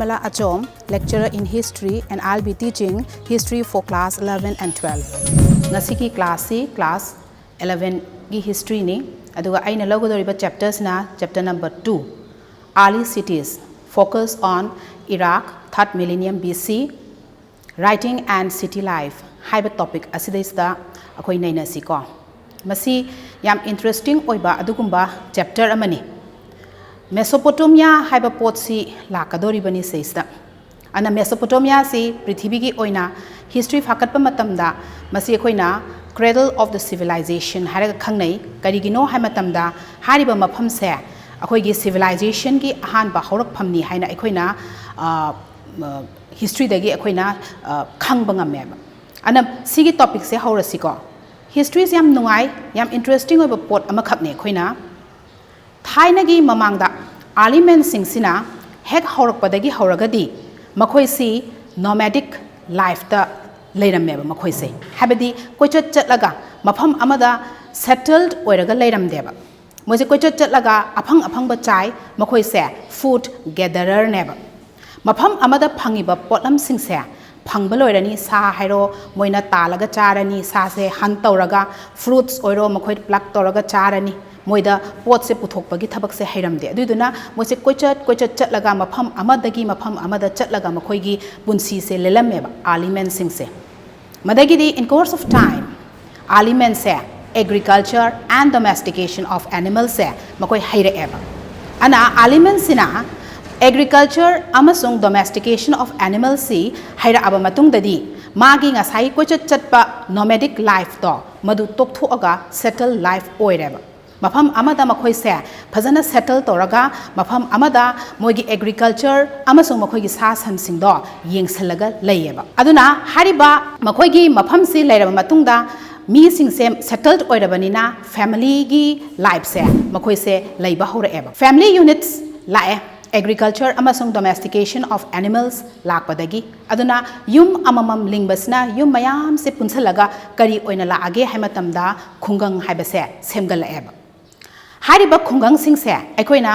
Nirmala Achom, lecturer in history, and I'll be teaching history for class 11 and 12. Ngasiki class C, class 11 gi history ni. Aduga aina logodoriba chapters na chapter number 2. Early cities, focus on Iraq, 3rd millennium BC, writing and city life. Haiba topic asidaisda akoi naina siko. Masi yam interesting oiba adugumba chapter amani. Mesopotamia haiba potsi lakadori bani seista. Ana Mesopotamia si prithibigi oina history fakat pamatamda masi koina cradle of the civilization haraga khangnai karigino haimatamda hariba mafam se akoigi civilization gi ahan ba horak phamni haina akoina history dagi akoina khangba ngame ana sigi topic se horasiko history is yam nungai yam interesting oiba pot amakhakne koina Thainagi mamangda element singsina hek horakpadagi horagadi makhoi si nomadic life da leirameba makhoi se habadi koichat chatlaga mafam amada settled oiraga leiramdeba moje koichat chatlaga aphang ba chai makhoi se food gatherer neba mafam amada phangiba potlam singse phangba loirani sa hairo moina talaga charani sa se han tawraga fruits oiro makhoi pluck tawraga charani moida pot se puthokpagi thabak se hairamde aduduna moise koichat chatlaga mafam amadagi mafam amada chatlaga makhoigi punsi se lelammeba element singse madagidi in course of time element se agriculture and domestication of animals se makoi hairaeba ana element sina agriculture amasung domestication of animals si haira aba matungdadi magi ngasai koichat chatpa nomadic life to madu tokthoaga settled life oireba mafam amada makhoi se phajana settle toraga mafam amada moigi agriculture amasung makhoi gi sa san sing do yengsalaga layeba aduna hariba makhoi gi mafam si lairaba matungda mi sing se settled oirabanina family gi life se makhoi se laiba horaeba family units lae agriculture amasung domestication of animals lakpadagi aduna yum amamam lingbasna yum mayam se punsalaga kari oina laage haimatamda khungang haibase semgalaeba hariba khungang singse aikoina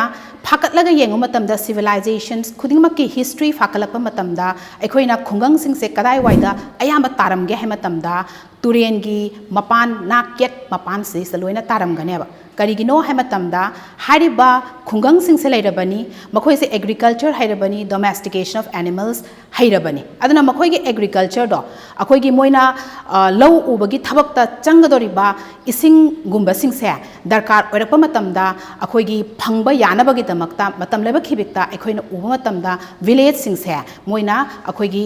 phakatlaga yengu matamda civilizations khudingmakki history phakalakpa matamda aikoina khungang singse kadai waida ayamba taramge hematamda turengi mapan naket mapan se saloina taramganeba karigino hematamda hariba khungang singse lairabani makhoi se agriculture hairabani domestication of animals hairabani aduna makhoi gi agriculture do akoi gi moina low ubagi thabakta changadoriba ising gumba singse darkar oirapa matamda akoi gi phangba yanabagi tamakta matam leba khibikta aikoina uba matamda village singse moina akoi gi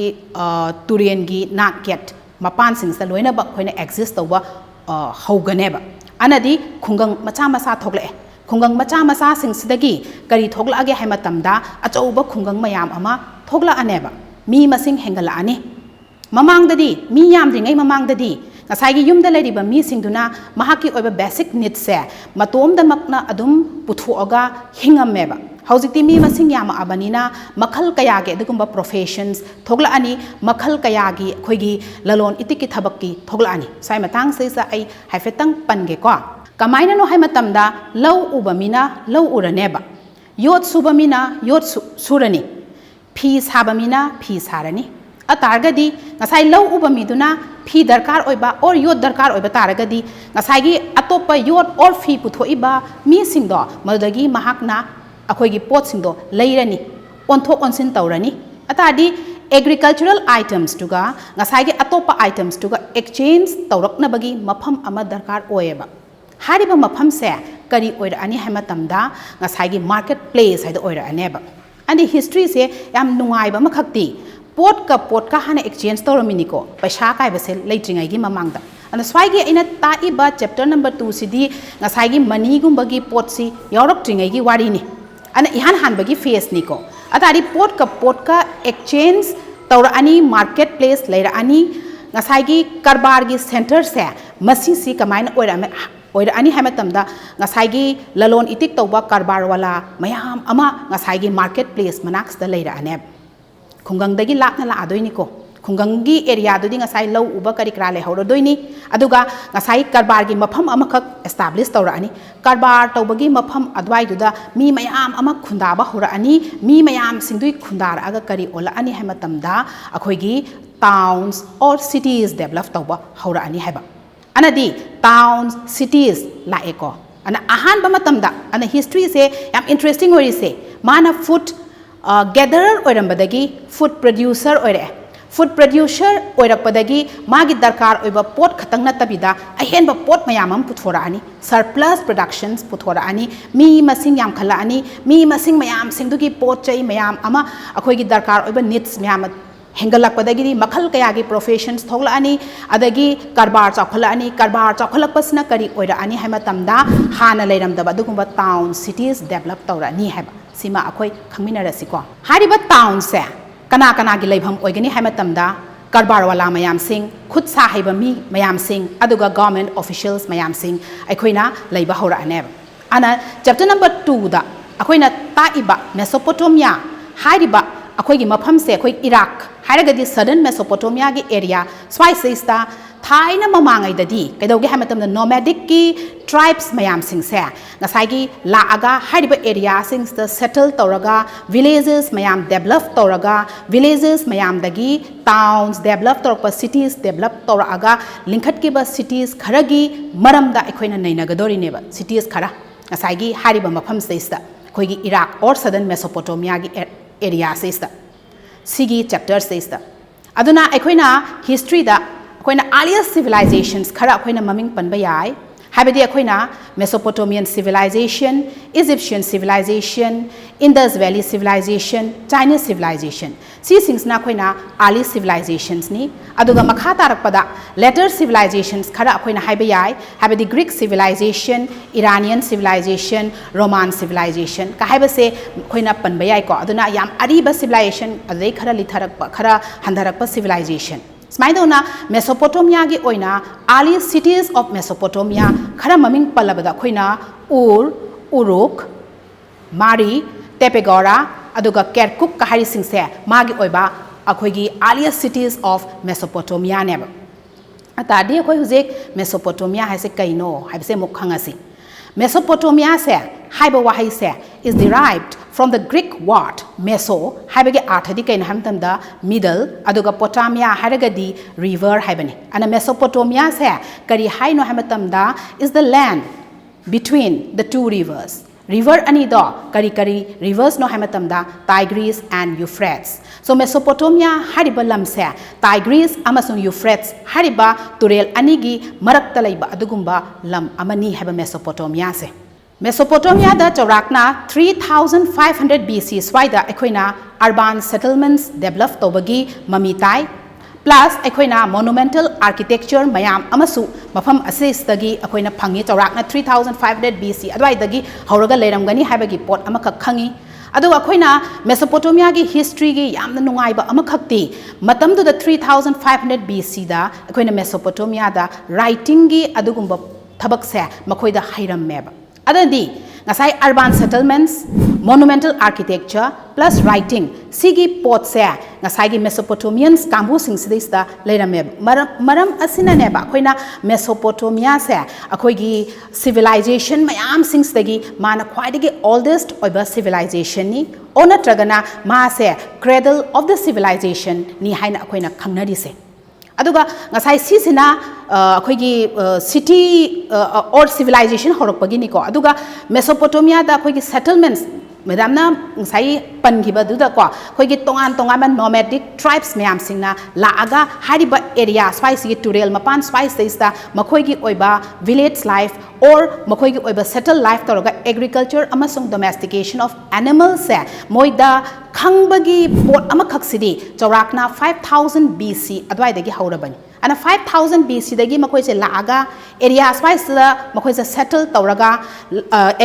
turen gi naket mapan singse loina ba khoina exist tawba hauganeba anadi khungang macha thogle khungang macha singsidagi kari thogla age haimatamda achouba khungang mayam ama thogla aneba mi masing hengala ani mamangdadi mi yamdringai mamangdadi ngasai yumda leriba mi singduna mahaki oiba basic needs se matomda makna adum puthuaga hingameba hojikti mi masing yama abanina makhal kaya ge dugumba professions thogla ani makhal kaya gi khoigi lalon itiki thabakki thogla ani sai matang se sa ai haifetang pange ko kamaina no haimatamda law ubamina law uraneba yot subamina yot surani phi sabamina phi sarani atargadi ngasai law ubamiduna phi darkar oiba or yot darkar oiba taragadi ngasai gi atopa yot or phi puthoiba mi singdo madagi mahakna akoigi pot singdo leirani onthok onsin tawrani atadi agricultural items tuga ngasai gi atopa items tuga exchange tawrakna bagi mafam ama darkar oeba hariba mafam se kari oira ani hamatamda ngasai gi marketplace haida oira aneba andi history se yam nungai ba makhakti pot ka hana exchange tawramini ko paisa kai base leitringai gi mamangda ana swagi ina ta iba chapter number 2 sidi ngasai gi money gumbagi pot si yaurak tringai gi wari ni ana ihan hanbagi face ni ko atari pot ka exchange tawra ani marketplace leira ani ngasai gi karbar gi center se masi si kamaina oira ani hamatamda ngasai gi lalon itik tawba karbar wala mayam ama ngasai gi marketplace manaks da leira aneb khungang dagi lakna la adoi ni ko खुंगंगी area दुदी ngasai lau uba kari kra le horo doini aduga ngasai karbar gi mafam amakak establish tawrani karbar tawbagi mafam adwai duda mi mayam ama khunda ba horani mi mayam singdui khundar aga kari ola ani hematamda akhoigi towns or cities develop tawba horani heba anadi towns cities la eko ana ahan ba matamda ana history se yam interesting ori se mana food gatherer oirambadagi food producer oire food producer oirakpadagi magi darkar oiba pot khatang natabida ahenba pot mayamam puthorani surplus productions puthorani mi masing yam khalani mi masing mayam singdugi pot chai mayam ama akhoigi darkar oiba needs mayam hengalakpadagi makhal kayagi professions thoglani adagi karbar chakhalakpasna kari oirani haimatamda hana leiramdaba dugumba town cities develop tawrani haiba sima akhoi khangminarasi ko hariba town se kana kana gi leibham oigani haimatamda karbar wala mayam sing khud sa haiba mi mayam sing aduga government officials mayam sing aikhoina leiba horane ana chapter number 2 da akhoina taiba Mesopotamia hariba akhoigi mafam se akhoi Iraq hairagadi southern Mesopotamia gi area swai seista thaina mamangai dadi kaidoge hamatamda nomadic ki tribes mayam sing se ngasai gi la aga hariba area sings the settle tawraga villages mayam develop tawraga villages mayam dagi towns develop tawra cities develop tawraga linkhat ki ba cities kharagi maramda ekhoina nainagadori neba cities khara ngasai gi hariba mafam seista khoigi Iraq or southern Mesopotamia gi area seista sigi chapter seista aduna ekhoina history da akoina earliest civilizations khara akoina maming panba yai habedi akoina Mesopotamian civilization, Egyptian civilization, Indus Valley civilization, Chinese civilization si things na akoina early civilizations ni aduga makha tarakpada later civilizations khara akoina haiba yai habedi Greek civilization, Iranian civilization, Roman civilization ka haiba se akoina panba yai ko aduna yam ariba civilization adai khara litharakpa khara handarakpa civilization Smaidona Mesopotamia gi oina early cities of Mesopotamia khara maming palabada khoina Ur, Uruk, Mari, Tepegora aduga Kirkuk ka hari singse magi oiba akhoigi earliest cities of Mesopotamia neba atadi akhoi hujek Mesopotamia haise kaino haise mukhangasi Mesopotamia se haiba wahai se is derived from the Greek word meso haibage arthadi kain hamtamda middle aduga potamia haragadi river haibani ana Mesopotamia se kari haino hamatamda is the land between the two rivers river ani do kari rivers no hamatamda Tigris and Euphrates so Mesopotamia hariba lam se Tigris amasung Euphrates hariba turel anigi marakta laiba adugumba lam amani haba Mesopotamia se Mesopotamia da chaurakna 3500 BC swaida ekhoina urban settlements develop tobagi mamitai plus ekhoina monumental architecture mayam amasu mafam asistagi ekhoina phangi chaurakna 3500 BC adwai dagi hauraga leiramgani habagi pot amakak khangi adu ekhoina Mesopotamia gi history gi yamna nungaiba amakhakti matamdu da 3500 BC da ekhoina Mesopotamia da writing gi adugumba thabak se makhoida hairam-meba adadi ngasai urban settlements monumental architecture plus writing sigi pot se ngasai gi Mesopotamians kambu sing sidista leirame maram asina ne ba khoina Mesopotamia se akhoi gi civilization mayam sings dagi mana khwaidagi oldest oiba civilization ni ona tragana ma se cradle of the civilization ni haina akhoina khangnari se aduga ngasai sisina akhoi city or civilization horokpagi ni ko aduga Mesopotamia da akhoi settlements madamna ngasai pangiba duda ko akhoi tongan nomadic tribes mayam singna laaga hariba area spice turel mapan spice ista makhoi gi oiba village life or makhoi gi oiba settled life toroga agriculture amasung domestication of animals se moida khangbagi pot amakhaksidi chaurakna 5000 BC adwai dagi haurabani ana 5000 BC dagi makhoi se laaga area spice la makhoi se settle tawraga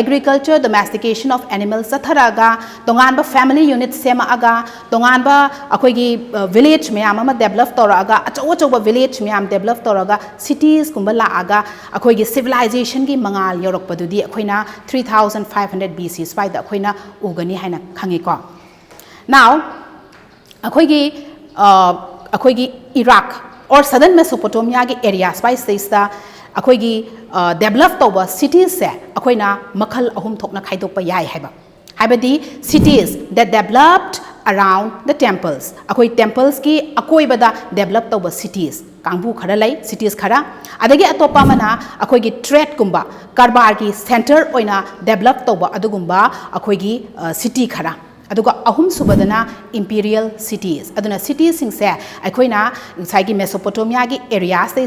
agriculture domestication of animals satharaga tongan ba family unit sema aga tongan ba akhoi gi village mayam ama develop tawraga achaw village mayam develop tawraga cities kumba laaga akhoi gi civilization gi mangal yorokpadudi akhoina 3500 BC spice akhoina ugani haina khangi ko now akhoi gi अखोगी Iraq और southern Mesopotamia की area स्पाइस states अखोगी develop तौब cities से अखोइना मखल अहुम थोकना खाइदोक याय हैबा हाइबदी cities that developed around the temples अखोई temples की अकोइबदा develop तौब cities कांगबू खरा लै cities खरा अदगी अतोपा मना अखोई की trade कुंबा कारबार की center ओइना develop तौब अदुगुंबा अखोई की city खरा अदुगा अहुम सुबदना imperial cities अदुना cities सिंगसे अखोइना साइगी मेसोपोटामिया की एरियास से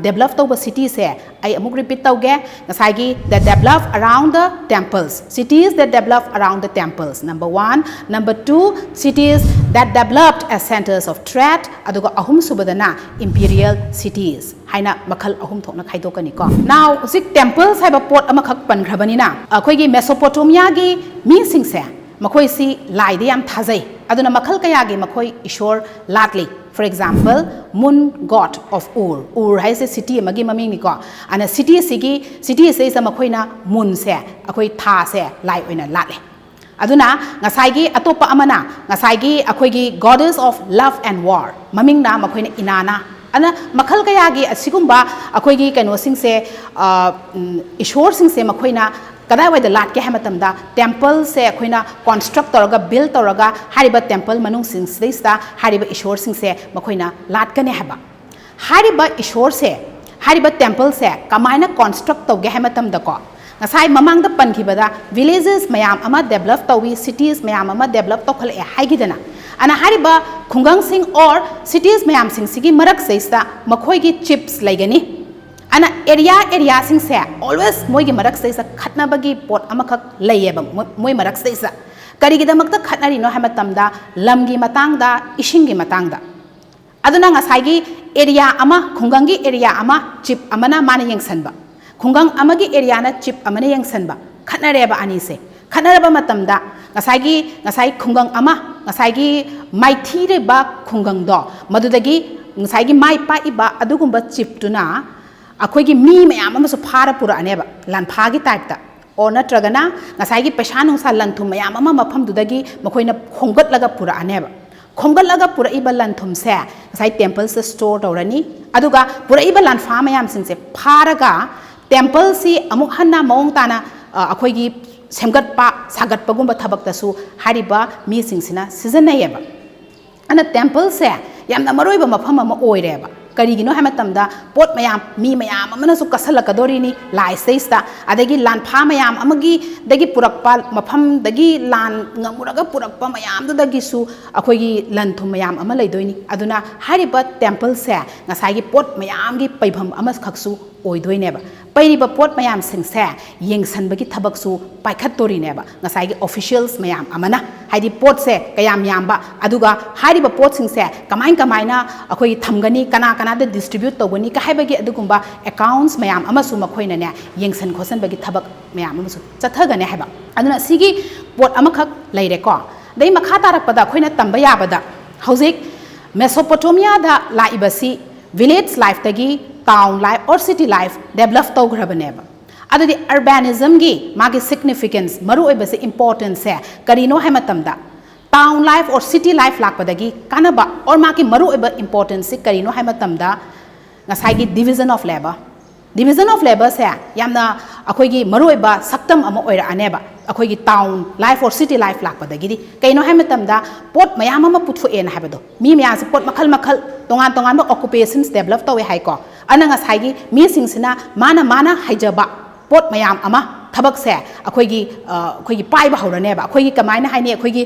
develop तौब cities से आई अमुक repeat तौगे साइगी that develop around the temples cities that develop around the temples number 1 number 2 cities that developed as centers of trade अदुगा अहुम सुबदना imperial cities हाइना मखल अहुम थोकना खाइदोकनी को now उसिक temples हाइबा पोट अमखक पनखरबनिना अखोइगी मेसोपोटामिया की मी सिंगसे मखोई सी लाइदे याम थाजै अदुना मखल कयागे मखोई ईश्वर लाटली for example moon god of Ur हाइसे सिटी मगी ममिंग निको अना सिटी से मखोइना मून से अखोई था से लाई ओइना लाटले अदुना ngसाइगी अतोपा अमना ngसाइगी अखोइगी goddess of love and war ममिंग ना मखोइना इनाना अना मखल कयागे असिगुंबा अखोइगी कैनो सिंग से ईश्वर सिंग से मखोइना कदा वाइद लाट के हेमतमदा टेम्पल से अखोइना कंस्ट्रक्ट तौरगा बिल्ड तौरगा हारिबा टेम्पल मनुंग सिंग सेस्ता हारिबा ईश्वर सिंग से मखोइना लाट कने हेबा हारिबा ईश्वर से हारिबा टेम्पल से कमाइना कंस्ट्रक्ट तौगे हेमतमदा को ngасai mamang da pankhibada villages mayam ama develop tawi cities mayam ama develop tokhal e haigidana ana hariba khungang sing or cities mayam sing sigi marak seista makhoi gi chips laigani ana area sing se always moi gi marak seisa khatna bagi pot amakhak layeba moi marak seisa kari gi damak ta khatnari no hamatamda lam gi matang da ishing gi matang da aduna ngasai gi area ama khungang gi area ama chip amana mana yengsanba khungang amagi area na chip amane yangsanba khatnareba ani se khatnaraba matamda ngasai khungang ama ngasai gi maithi re ba khungang do madudagi ngasai gi mai pa iba adugumba chip tuna akhoi gi mi mayam ama su phara pura aneba lan pha gi type ta or natragana ngasai gi paisa nungsa lan thum mayam ama mafam dudagi makhoina khongat laga pura aneba khongat laga pura iba lan thum se ngasai temple se store tawrani aduga pura iba lan pha mayam sing se pharaga temple से अमुक हन्ना मौंग ताना अखोइगी सेमगटपा सागटपगुंबा थबक्तसु हारिबा मीसिंगसिना सिजनयेबा अना temple से यामना मरोइबा मफम अमा ओइरेबा करिगिनो हामतमदा pot मयाम मी मयाम अमनसु कसलकदोरिनी लाई सेस्ता अदगी लान फा मयाम अमगी दगी पुरकपा मफम दगी लान ngमुरगा पुरकपा मयाम दगी सु अखोइगी लन थुम मयाम अमा लैदोइनी अदुना हारिबा टेम्पल से ngसाइगी पोट मयाम गी पैभम अमा खक्सु ओइदोइनेबा पैरिबा पोट मयाम सिंगसे येंगसनबगी थबकसु पाइखतोरिनेबा ngसाइगी ऑफिशियल्स मयाम अमना हाइदि पोट से कयाम यामबा अदुगा हारिबा पोट सिंगसे कमाइना अखोइ थमगनी कना कना द डिस्ट्रीब्यूट तौगनी काहाइबगी अदुगुंबा अकाउंट्स मयाम अमसु मखोइनने येंगसन खोसनबगी थबक मयाम अमसु चथगने हाइबा अदुना सिगी पोट अमखक लैरेको दै मखा तारकपदा अखोइना तंबा याबदा हौजिक मेसोपोटामिया दा लाइबसी विलेज लाइफ तगी टाउन लाइफ और सिटी लाइफ डेवलप तौग्रबनेबा अदुदी अर्बनिज्म गी मागी सिग्निफिकेंस मरु ओइबसे इंपोर्टेंस से करिनो हैमतमदा टाउन लाइफ और सिटी लाइफ लाकपदगी कानबा और मागी मरु ओइबा इंपोर्टेंस से करिनो हैमतमदा ngसाइगी डिवीजन ऑफ लेबर से यामना अखोइगी मरु ओइबा सक्तम अमा ओइरा अनेबा अखोइगी टाउन लाइफ और सिटी लाइफ लाकपदगी कइनो हैमतमदा पोट मयाम अमा पुथुएन हाबदो मी मयाम से पोट मखल तोंगान तोंगान ऑक्युपेशंस डेवलप तौवे हाइको अना ngसाइगी मी सिंगसिना माना हाइजबा पोट मयाम अमा थबक से अखोइगी पाइबा हौरनेबा अखोइगी कमाइना हाइनी अखोइगी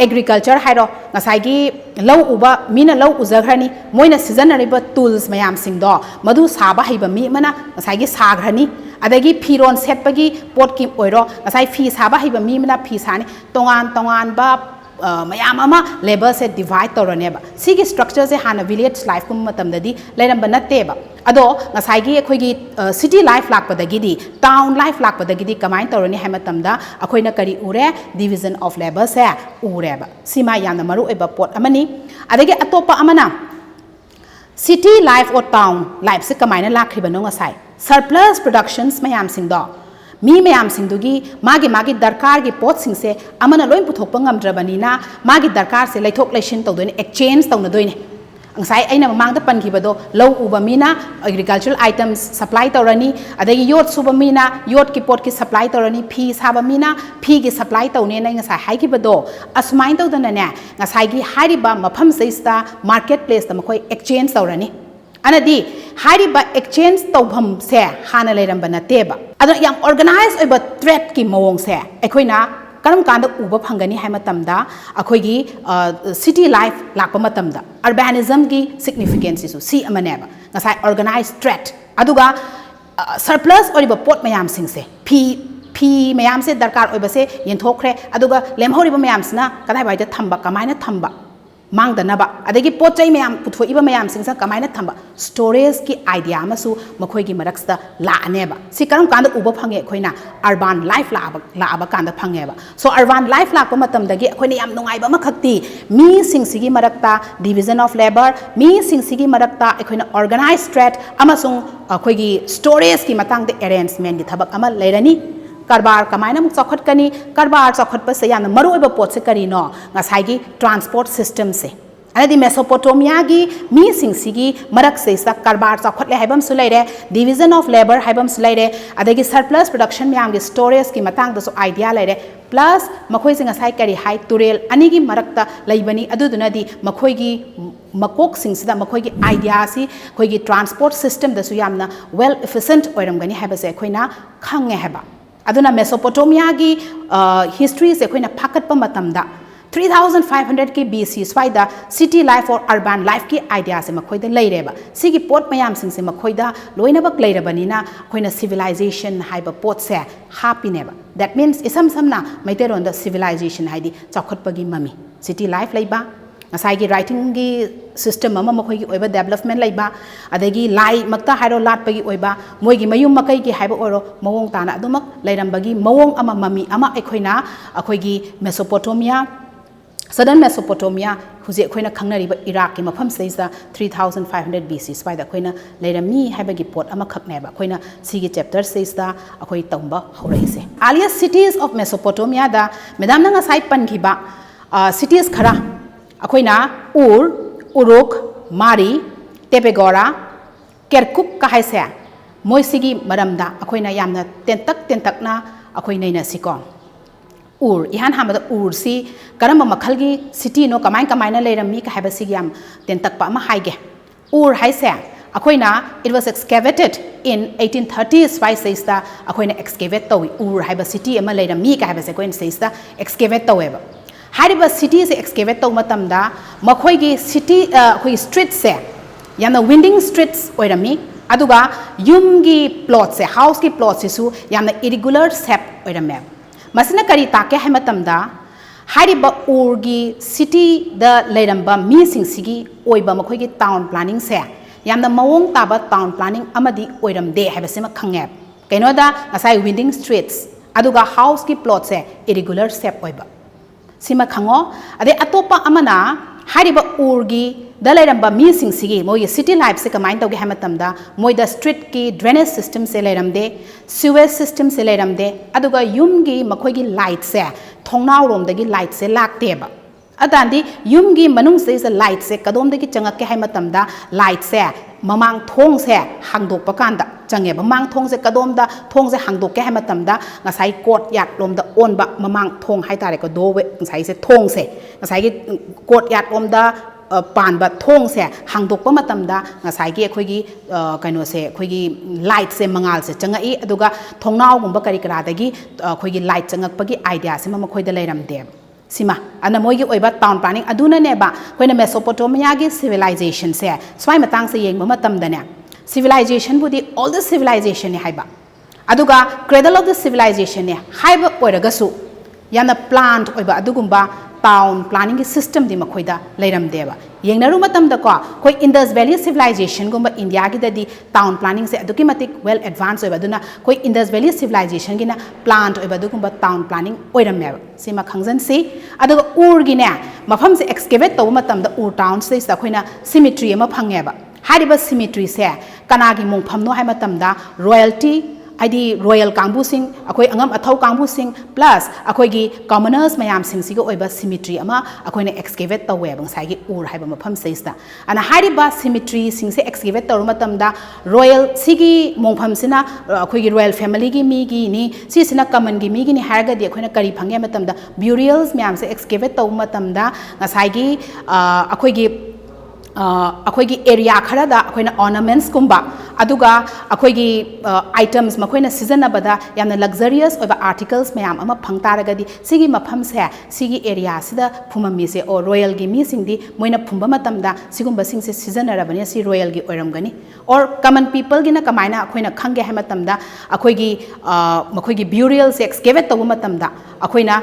एग्रीकल्चर हाइरो ngसाइगी लौ उबा मीना लौ उजग्रनी मोइना सिजनरिबा टूल्स मयाम सिंगदो मधु साबा हाइबा मी मना ngसाइगी साग्रनी अदगी फिरोन सेटपगी पोट की ओइरो ngसाइ फी साबा हाइबा मी मना फी सानी तोंगान बा मयाम अमा लेबर से डिवाइड तौरनेबा सिगी स्ट्रक्चर से हाना विलेज लाइफ कुम मतमददी लेरंबा नतेबा अदो ngसाइगी अखोइगी सिटी लाइफ लाकपदगी टाउन लाइफ लाकपदगी कमाइन तौरनी हैमतमदा अखोइना करी उरे डिवीजन ऑफ लेबर से उरेबा सिमा याना मरु एबा पोट अमनी अदगी अतोपा अमना सिटी लाइफ और टाउन लाइफ से कमाइना लाखरिबनो ngसाइ सरप्लस प्रोडक्शंस मयाम सिंगदो मी मयाम सिंगदुगी मागी दरकार की पोट सिंगसे अमना लोइन पुथोकपा ngamdrabanina मागी दरकार से लैथोक लैसिन तौदोइने exchange तौनदोइने ngasai aina mamang da pankhibado low uba mina agricultural items supply tawrani adagi yot suba mina yot ki pot ki supply tawrani phi saba mina phi ki supply tawne na ngasai haikibado asmain tawdana ne ngasai gi hariba mapham seista marketplace da makoi exchange tawrani anadi hariba exchange tawbham se hana leiramba nateba adu yam organized oiba threat ki mawong se ekhoina karam kanda uba phangani hai matamda akhoigi city life lakpa matamda urbanism gi significance isu si amaneba ngasai organized threat aduga surplus oriba pot mayam singse phi mayam se darkar oiba se yenthokre aduga lemhoriba mayam sina kadai bai da thamba kamaina thamba mangdanaba adagi pochai mayam puthoiba mayam singsa kamaina thamba storage ki idea amasu makhoi gi maraksta la aneba si karam kanda uba phange khoina urban life la aba kanda phangeba so urban life la ko matam dagi khoina yam nungai ba makhakti mi singsigi marakta division of labor mi singsigi marakta khoina organized threat amasung khoi gi storage ki matang de arrangement gi thabak ama leirani कारबार कमायना मुक चौखट कनी कारबार चौखट पर से याना मरुइबा pot से करी नो ngasai ट्रांसपोर्ट सिस्टम से अनदि मेसोपोटामिया गी मी सिंगसिगी मरक से सा कारबार चौखट ले हाइबम सुलाइरे डिवीजन ऑफ लेबर हाइबम सुलाइरे अदगी सरप्लस प्रोडक्शन म्याम गी स्टोरेज की मतंग दसो आइडिया लाइरे प्लस मखोइ सिंग ngasai करी हाई तुरेल अनिगी मरकता लैबनी अदुदुनदि मखोइ गी मकोक सिंगसिदा मखोइ गी आइडिया सी खोइ गी ट्रांसपोर्ट सिस्टम दसु यामना वेल एफिशिएंट ओइरमगनी हाइबसे खोइना खंगे हाइबा aduna mesopotamia gi history se khoina phakatpa matamda 3500 ki BC swaida city life or urban life ki idea se makhoida leireba sigi pot mayam sing se makhoida loina bak leirabanina khoina civilization haiba pot se hapineba that means isam samna maiteron da civilization haidi chakhatpa gi mami city life leiba ngasai gi writing gi system ama makhoi gi oiba development leiba adagi lai makta hairo lat pagi oiba moi gi mayum makai gi haiba oro mawong tana adumak leirambagi mawong ama mami ama ekhoina akhoi gi Mesopotamia southern Mesopotamia huji ekhoina khangnariba Iraq ki mafam seisa 3500 BC swaida khoina leirami haiba gi pot ama khakneba khoina sigi chapter seisa akhoi tamba horaise earliest cities of Mesopotamia da medam na ngasai pankhiba cities khara अखोइना Uruk Mari Tepe Gawra केरकुक काहाइसे मोइसिगी मरमदा अखोइना यामना तेंतकना अखोइ नैना सिको इहान हामदा सी करम मखलगी city नो कमाइना लेरमी काहाइबसिगी याम तेंतकपा अमा हाइगे हाइसे अखोइना it was excavated in 1830s by saista अखोइना excavate तोइ हाइबा सिटी अमा लेरमी काहाइबसे कोइन सेista excavate तोएबा हारिबा सिटी से एक्सकेवेट तौ मतमदा मखोइगी सिटी खोइ स्ट्रीट से याना विंडिंग स्ट्रीट्स ओइरमी अदुगा युमगी प्लॉट से हाउस की प्लॉट से सु याना इरेगुलर शेप ओइरमे मसिना करी ताके है मतमदा हारिबा उरगी सिटी द लेरंबा मी सिंगसिगी ओइबा मखोइगी टाउन प्लानिंग से याना मवोंग ताबा टाउन प्लानिंग अमदी ओइरमदे हैबसे म खंगे कैनोदा ngasai विंडिंग स्ट्रीट्स अदुगा हाउस की प्लॉट से इरेगुलर शेप ओइबा सिमा खंगो अदे अतोपा अमना हारिबा उरगी द लेरंबा मी सिंगसिगी मोय सिटी लाइफ से कमाइन तोगे हमतमदा मोय द स्ट्रीट की ड्रेनेज सिस्टम से लेरमदे सीवेज सिस्टम से लेरमदे अदुगा युमगी मखोइगी लाइट से थोंनाव रोमदगी लाइट से लाक्तेबा अदांदी युमगी मनुंग से लाइट से कदोमदगी चंगके हमतमदा लाइट से ममांग थोंग से हांगदोकपा कांदा चंगे ममांग थोंग से कदोमदा थोंग से हांगदोके हमतमदा ngasai कोट यात लोमदा ओनबा ममांग थोंग हाइतारे को दोवे ngasai से थोंग से ngasai की कोट यात लोमदा पानबा थोंग से हांगदोकपा मतमदा ngasai की अखोइगी कइनो से अखोइगी लाइट से मंगाल से चंगई अदुगा थोंगनाव गुंबा करी करादगी अखोइगी लाइट चंगकपगी आइडिया से मखोइदा लेरमदे सिमा अना मोइगी ओइबा टाउन प्लानिंग अदुना नेबा खोइना मेसोपोटामिया गी सिविलाइजेशन से स्वाइ मतंग से येंगबा मतमदने civilisation Budi all the civilisation ने हाइबा अदुगा क्रेडल ऑफ द सिविलाइजेशन ने हाइबा ओइरगसु याना प्लांट ओइबा अदुगुंबा टाउन प्लानिंग की सिस्टम दी मखोइदा लेरमदेबा येंगनरु मतमदा को कोइ इंडस वैली सिविलाइजेशन गुंबा इंडिया की ददी टाउन प्लानिंग से अदुकी मतिक वेल एडवांस ओइबा दुना कोइ इंडस वैली सिविलाइजेशन गिना प्लांट ओइबा दुगुंबा टाउन प्लानिंग ओइरमेबा सिमा खंगजन से अदुगा उर गिने मफम से एक्सकेवेट तौ मतमदा उर टाउन से अखोइना सिमेट्री अमा फंगेबा हारिबा सिमेट्री से कनागी मुंगफम नो हाइ मतमदा रॉयल्टी ꯍꯥꯏꯗꯤ ꯔꯣꯌꯦꯜ ꯀꯥꯡꯕꯨꯁꯤꯡ ꯑꯩꯈꯣꯏ ꯑꯉꯝ ꯑꯊꯧ ꯀꯥꯡꯕꯨꯁꯤꯡ ꯄ꯭ꯂꯁ ꯑꯩꯈꯣꯏꯒꯤ ꯀꯃꯅꯔꯁ ꯃꯌꯥꯝꯁꯤꯡꯁꯤꯒ ꯑꯣꯏꯕ ꯁꯤꯃꯤꯇ꯭ꯔꯤ ꯑꯃ ꯑꯩꯈꯣꯏꯅ ꯑꯦꯛꯁꯀꯦꯚꯦꯠ ꯇꯧꯋꯦꯕ ꯉꯁꯥꯏꯒꯤ ꯎꯔ ꯍꯥꯏꯕ ꯃꯐꯝꯁꯤꯗ ꯑꯗꯨꯅ ꯍꯥꯏꯔꯤꯕ ꯁꯤꯃꯤꯇ꯭ꯔꯤꯁꯤꯡꯁꯦ ꯑꯦꯛꯁꯀꯦꯚꯦꯠ ꯇꯧꯔꯕ ꯃꯇꯝꯗ ꯔꯣꯌꯦꯜ ꯁꯤꯒꯤ ꯃꯣꯡꯐꯝꯁꯤꯅ ꯑꯩꯈꯣꯏꯒꯤ ꯔꯣꯌꯦꯜ ꯐꯦꯃꯤꯂꯤꯒꯤ ꯃꯤꯒꯤꯅꯤ ꯁꯤꯁꯤꯅ ꯀꯃꯟꯒꯤ ꯃꯤꯒꯤꯅꯤ ꯍꯥꯏꯔꯒꯗꯤ ꯑꯩꯈꯣꯏꯅ ꯀꯔꯤ ꯐꯪꯉꯦ ꯍꯥꯏꯕ ꯃꯇꯝꯗ ꯕ꯭ꯌꯨꯔꯤꯌꯦꯜꯁ ꯃꯌꯥꯝꯁꯦ ꯑꯦꯛꯁꯀꯦꯚꯦꯠ ꯇꯧꯕ ꯃꯇꯝꯗ ꯉꯁꯥꯏꯒꯤ ꯑꯩꯈꯣꯏꯒꯤ ꯑꯦꯔꯤꯌꯥ ꯈꯔꯗ ꯑꯩꯈꯣꯏꯅ ꯑꯣꯔꯅꯥꯃꯦꯟꯠꯁꯀꯨꯝꯕ ꯑꯗꯨꯒ ꯑꯩꯈꯣꯏꯒꯤ ꯑꯥꯏꯇꯝꯁ ꯃꯈꯣꯏꯅ ꯁꯤꯖꯤꯟꯅꯕꯗ ꯌꯥꯝꯅ ꯂꯛꯖꯔꯤꯌꯁ ꯑꯣꯏꯕ ꯑꯥꯔꯇꯤꯀꯜꯁ ꯃꯌꯥꯝ ꯑꯃ ꯐꯪ ꯇꯥꯔꯒꯗꯤ ꯁꯤꯒꯤ ꯃꯐꯝꯁꯦ ꯁꯤꯒꯤ ꯑꯦꯔꯤꯌꯥꯁꯤꯗ ꯐꯨꯝꯃꯝꯃꯤꯁꯦ ꯑꯣ ꯔꯣꯌꯦꯜꯒꯤ ꯃꯤꯁꯤꯡꯗꯤ ꯃꯣꯏꯅ ꯐꯨꯝꯕ ꯃꯇꯝꯗ ꯁꯤꯒꯨꯝꯕꯁꯤꯡꯁꯦ ꯁꯤꯖꯤꯟꯅꯔꯕꯅꯤꯅ ꯁꯤ ꯔꯣꯌꯦꯜꯒꯤ ꯑꯣꯏꯔꯝꯒꯅꯤ ꯑꯣꯔ ꯀꯃꯟ ꯄꯤꯄꯜꯒꯤꯅ ꯀꯃꯥꯏꯅ ꯑꯩꯈꯣꯏꯅ ꯈꯪꯒꯦ ꯍꯥꯏꯕ ꯃꯇꯝꯗ ꯃꯈꯣꯏꯒꯤ ꯕ꯭ꯌꯨꯔꯤꯌꯦꯜꯁꯦ ꯑꯦꯛꯁꯀꯦꯚꯦꯠ ꯇꯧꯕ ꯃꯇꯝꯗ ꯑꯩꯈꯣꯏꯅ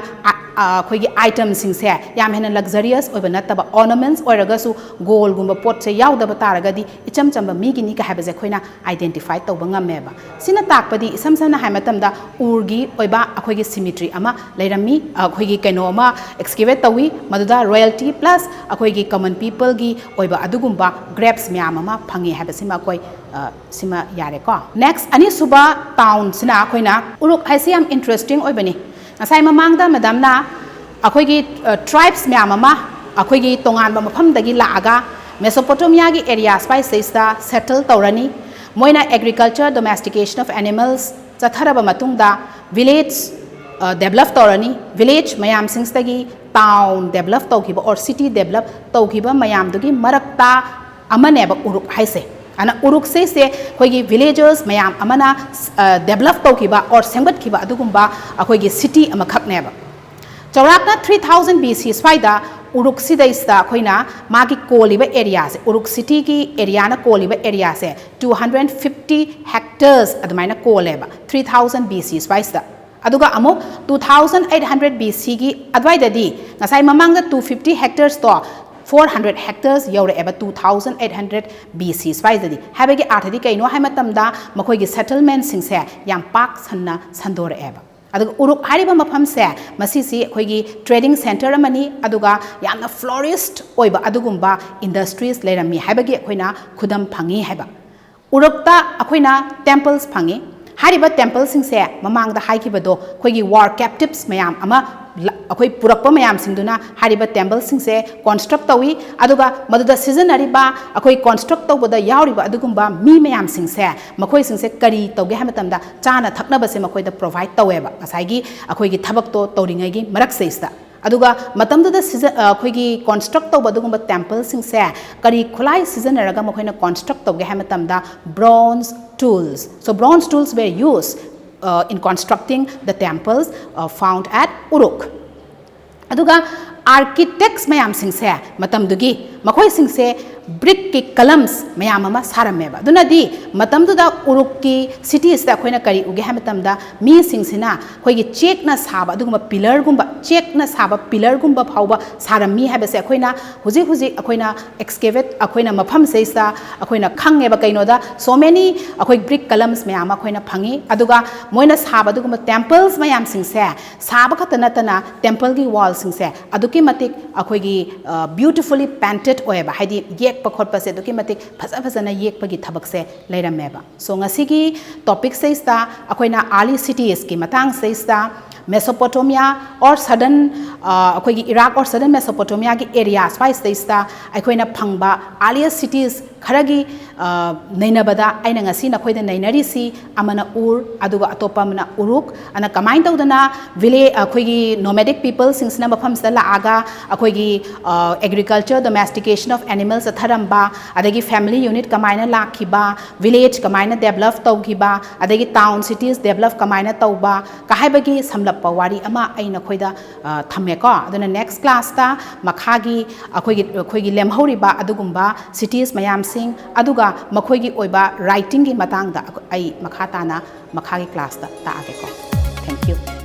ꯑꯩꯈꯣꯏꯒꯤ ꯑꯥꯏꯇꯝꯁꯤꯡꯁꯦ ꯌꯥꯝ ꯍꯦꯟꯅ ꯂꯛꯖꯔꯤꯌꯁ ꯑꯣꯏꯕ ꯅꯠꯇꯕ ꯑꯣꯔꯅꯥꯃꯦꯟꯠꯁ ꯑꯣꯏꯔꯒꯁꯨ ꯒꯣꯜꯒꯨꯝꯕ ꯄꯣꯠꯁꯦ ꯌꯥꯎꯗꯕ ꯇꯥꯔꯒꯗꯤ ꯏꯆꯝ ꯆꯝꯕ ꯃꯤꯒꯤꯅꯤ ꯍꯥꯏꯕꯁꯦ ꯑꯩꯈꯣꯏꯅ ꯑꯥꯏꯗꯦꯟꯇꯤꯐꯥꯏ ꯇꯧꯕ ꯉꯝꯃꯦꯕ ꯁꯤꯅ ꯇꯥꯛꯄꯗꯤ ꯏꯁꯝ ꯁꯝꯅ ꯍꯥꯏꯕ ꯃꯇꯝꯗ ꯎꯔꯒꯤ ꯑꯣꯏꯕ ꯑꯩꯈꯣꯏꯒꯤ ꯁꯤꯃꯤꯇ꯭ꯔꯤ ꯑꯃ ꯂꯩꯔꯝꯃꯤ ꯑꯩꯈꯣꯏꯒꯤ ꯀꯩꯅꯣ ꯑꯃ ꯑꯦꯛꯁꯀꯦꯚꯦꯠ ꯇꯧꯋꯤ ꯃꯗꯨꯗ ꯔꯣꯌꯦꯜꯇꯤ ꯄ꯭ꯂꯁ ꯑꯩꯈꯣꯏꯒꯤ ꯀꯃꯟ ꯄꯤꯄꯜꯒꯤ ꯑꯣꯏꯕ ꯑꯗꯨꯒꯨꯝꯕ ꯒ꯭ꯔꯦꯞꯁ ꯃꯌꯥꯝ ꯑꯃ ꯐꯪꯉꯤ ꯍꯥꯏꯕꯁꯤꯃ ꯑꯩꯈꯣꯏ ꯁꯤꯃ ꯌꯥꯔꯦꯀꯣ ꯅꯦꯛꯁ ꯑꯅꯤꯁꯨꯕ ꯇꯥꯎꯟꯁꯤꯅ ꯑꯩꯈꯣꯏꯅ ꯎꯔꯨꯛ ꯍꯥꯏꯁꯤ ꯌꯥꯝ ꯏꯟꯇꯔꯦꯁꯇꯤꯡ ꯑꯣꯏꯕꯅꯤ ꯉꯁꯥꯏ ꯃꯃꯥꯡꯗ ꯃꯦꯗꯥꯝꯅ ꯑꯩꯈꯣꯏꯒꯤ ꯇ꯭ꯔꯥꯏꯕꯁ ꯃꯌꯥꯝ ꯑꯃ ꯑꯩꯈꯣꯏꯒꯤ ꯇꯣꯉꯥꯟꯕ ꯃꯐꯝꯗꯒꯤ ꯂꯥꯛꯑꯒ ꯃꯦꯁꯣꯄꯣꯇꯦꯃꯤꯌꯥꯒꯤ ꯑꯦꯔꯤꯌꯥ ꯁ꯭ꯋꯥꯏꯁꯤꯗꯩꯁꯤꯗ ꯁꯦꯇꯜ ꯇꯧꯔꯅꯤ ꯃꯣꯏꯅ ꯑꯦꯒ꯭ꯔꯤꯀꯜꯆꯔ ꯗꯣꯃꯦꯁꯇꯤꯀꯦꯁꯟ ꯑꯣꯐ ꯑꯦꯅꯤꯃꯦꯜꯁ ꯆꯠꯊꯔꯕ ꯃꯇꯨꯡꯗ ꯚꯤꯂꯦꯖ ꯗꯦꯕꯂꯞ ꯇꯧꯔꯅꯤ ꯚꯤꯂꯦꯖ ꯃꯌꯥꯝꯁꯤꯡꯁꯤꯗꯒꯤ ꯇꯥꯎꯟ ꯗꯦꯕꯂꯞ ꯇꯧꯈꯤꯕ ꯑꯣꯔ ꯁꯤꯇꯤ ꯗꯦꯕꯂꯞ ꯇꯧꯈꯤꯕ ꯃꯌꯥꯝꯗꯨꯒꯤ ꯃꯔꯛꯇ ꯑꯃꯅꯦꯕ ꯎꯔꯨꯛ ꯍꯥꯏꯁꯦ ꯑꯗꯨꯅ ꯎꯔꯨꯛꯁꯦ ꯑꯩꯈꯣꯏꯒꯤ ꯚꯤꯂꯦꯖꯔꯁ ꯃꯌꯥꯝ ꯑꯃꯅ ꯗꯦꯕꯂꯞ ꯇꯧꯈꯤꯕ ꯑꯣꯔ ꯁꯦꯝꯒꯠꯈꯤꯕ ꯑꯗꯨꯒꯨꯝꯕ ꯑꯩꯈꯣꯏꯒꯤ ꯁꯤꯇꯤ ꯑꯃꯈꯛꯅꯦꯕ ꯆꯥꯎꯔꯥꯛꯅ 3000 BC ꯁ꯭ꯋꯥꯏꯗ ꯎꯔꯨꯛ ꯁꯤꯗꯩꯁꯤꯗ ꯑꯩꯈꯣꯏꯅ ꯃꯥꯒꯤ ꯀꯣꯜꯂꯤꯕ ꯑꯦꯔꯤꯌꯥꯁꯦ ꯎꯔꯨꯛ ꯁꯤꯇꯤꯒꯤ ꯑꯦꯔꯤꯌꯥꯅ ꯀꯣꯜꯂꯤꯕ ꯑꯦꯔꯤꯌꯥꯁꯦ 250 ꯍꯦꯛꯇꯔꯁ ꯑꯗꯨꯃꯥꯏꯅ ꯀꯣꯜꯂꯦꯕ 3000 BC ꯁ꯭ꯋꯥꯏꯁꯤꯗ ꯑꯗꯨꯒ ꯑꯃꯨꯛ 2800 BCꯒꯤ ꯑꯗꯨꯋꯥꯏꯗꯗꯤ ꯉꯁꯥꯏ ꯃꯃꯥꯡꯗ 250 ꯍꯦꯛꯇꯔꯁꯇꯣ 400 ꯍꯦꯛꯇꯔꯁ ꯌꯧꯔꯛꯑꯦꯕ 2800 BC ꯁ꯭ꯋꯥꯏꯗꯗꯤ ꯍꯥꯏꯕꯒꯤ ꯑꯥꯔꯊꯗꯤ ꯀꯩꯅꯣ ꯍꯥꯏ ꯃꯇꯝꯗ ꯃꯈꯣꯏꯒꯤ ꯁꯦꯇꯜꯃꯦꯟꯠꯁꯤꯡꯁꯦ ꯌꯥꯝ ꯄꯥꯛ ꯁꯟꯅ ꯁꯟꯗꯣꯔꯛꯑꯦꯕ ꯑꯗꯨꯒ ꯎꯔꯨꯛ ꯍꯥꯏꯔꯤꯕ ꯃꯐꯝꯁꯦ ꯃꯁꯤꯁꯤ ꯑꯩꯈꯣꯏꯒꯤ ꯇ꯭ꯔꯦꯗꯤꯡ ꯁꯦꯟꯇꯔ ꯑꯃꯅꯤ ꯑꯗꯨꯒ ꯌꯥꯝꯅ ꯐ꯭ꯂꯣꯔꯤꯁꯠ ꯑꯣꯏꯕ ꯑꯗꯨꯒꯨꯝꯕ ꯏꯟꯗꯁꯇ꯭ꯔꯤꯁ ꯂꯩꯔꯝꯃꯤ ꯍꯥꯏꯕꯒꯤ ꯑꯩꯈꯣꯏꯅ ꯈꯨꯗꯝ ꯐꯪꯉꯤ ꯍꯥꯏꯕ ꯎꯔꯨꯛꯇ ꯑꯩꯈꯣꯏꯅ ꯇꯦꯝꯄꯜꯁ ꯐꯪꯉꯤ ꯍꯥꯏꯔꯤꯕ ꯇꯦꯝꯄꯜꯁꯤꯡꯁꯦ ꯃꯃꯥꯡꯗ ꯍꯥꯏꯈꯤꯕꯗꯣ ꯑꯩꯈꯣꯏꯒꯤ ꯋꯥꯔ ꯀꯦꯞꯇꯤꯞꯁ ꯃꯌꯥꯝ ꯑꯃ ꯑꯩꯈꯣꯏ ꯄꯨꯔꯛꯄ ꯃꯌꯥꯝꯁꯤꯡꯗꯨꯅ ꯍꯥꯏꯔꯤꯕ ꯇꯦꯝꯄꯜꯁꯤꯡꯁꯦ ꯀꯣꯟꯁꯇ꯭ꯔꯛ ꯇꯧꯏ ꯑꯗꯨꯒ ꯃꯗꯨꯗ ꯁꯤꯖꯤꯟꯅꯔꯤꯕ ꯑꯩꯈꯣꯏ ꯀꯣꯟꯁꯇ꯭ꯔꯛ ꯇꯧꯕꯗ ꯌꯥꯎꯔꯤꯕ ꯑꯗꯨꯒꯨꯝꯕ ꯃꯤ ꯃꯌꯥꯝꯁꯤꯡꯁꯦ ꯃꯈꯣꯏꯁꯤꯡꯁꯦ ꯀꯔꯤ ꯇꯧꯒꯦ ꯍꯥꯏꯕ ꯃꯇꯝꯗ ꯆꯥꯅ ꯊꯛꯅꯕꯁꯦ ꯃꯈꯣꯏꯗ ꯄ꯭ꯔꯣꯚꯥꯏꯠ ꯇꯧꯋꯦꯕ ꯉꯁꯥꯏꯒꯤ ꯑꯩꯈꯣꯏꯒꯤ ꯊꯕꯛꯇꯣ ꯇꯧꯔꯤꯉꯩꯒꯤ ꯃꯔꯛꯁꯤꯗ ꯑꯗꯨꯒ ꯃꯇꯝꯗꯨꯗ ꯑꯩꯈꯣꯏꯒꯤ ꯀꯣꯟꯁꯇ꯭ꯔꯛ ꯇꯧꯕ ꯑꯗꯨꯒꯨꯝꯕ ꯇꯦꯝꯄꯜꯁꯤꯡꯁꯦ ꯀꯔꯤ ꯈꯨꯠꯂꯥꯏ ꯁꯤꯖꯤꯟꯅꯔꯒ ꯃꯈꯣꯏꯅ ꯀꯣꯟꯁꯇ꯭ꯔꯛ ꯇꯧꯒꯦ ꯍꯥꯏꯕ ꯃꯇꯝꯗ bronze tools. So bronze tools were used in constructing the temples found at Uruk. Aduga architects mayamsingse matamdugi makoisingse brick ki columns mayamama sarameba dunadi matamduda Uruk ki cities da koina kari uge ha matamda mi singsina koigi check na saba aduguma pillar gumba check na saba pillar gumba phauba sarami habase koina huji koina excavate koina mafam seisa koina khangeba kainoda so many koi brick columns mayama koina phangi aduga moina saba aduguma temples mayam singse saba khatana tana temple gi wall singse aduki matik akoigi beautifully painted oeba haidi yek pa khotpa se aduki matik phajana yek pagi thabak se leirameba so ngasigi topic se ista akoina early cities ki matang se ista Mesopotamia or southern akoigi Iraq or southern Mesopotamia ki areas wise se ista akoina phangba earliest cities kharagi nainabada aina ngasi nakoida nainari si amana ur aduga atopa mana uruk ana kamain tawdana village akoigi nomadic people singsna mafam sa laaga akoigi agriculture domestication of animals atharamba adagi family unit kamaina lakhiba village kamaina develop tawgiba adagi town cities develop kamaina tawba kahaibagi samlappa wari ama aina khoida thammeko aduna next class ta makhagi akoigi lemhoriba adugumba cities mayam sing aduga makoigi oiba writing gi matang da ai makha tana makhagi class da taage ko thank you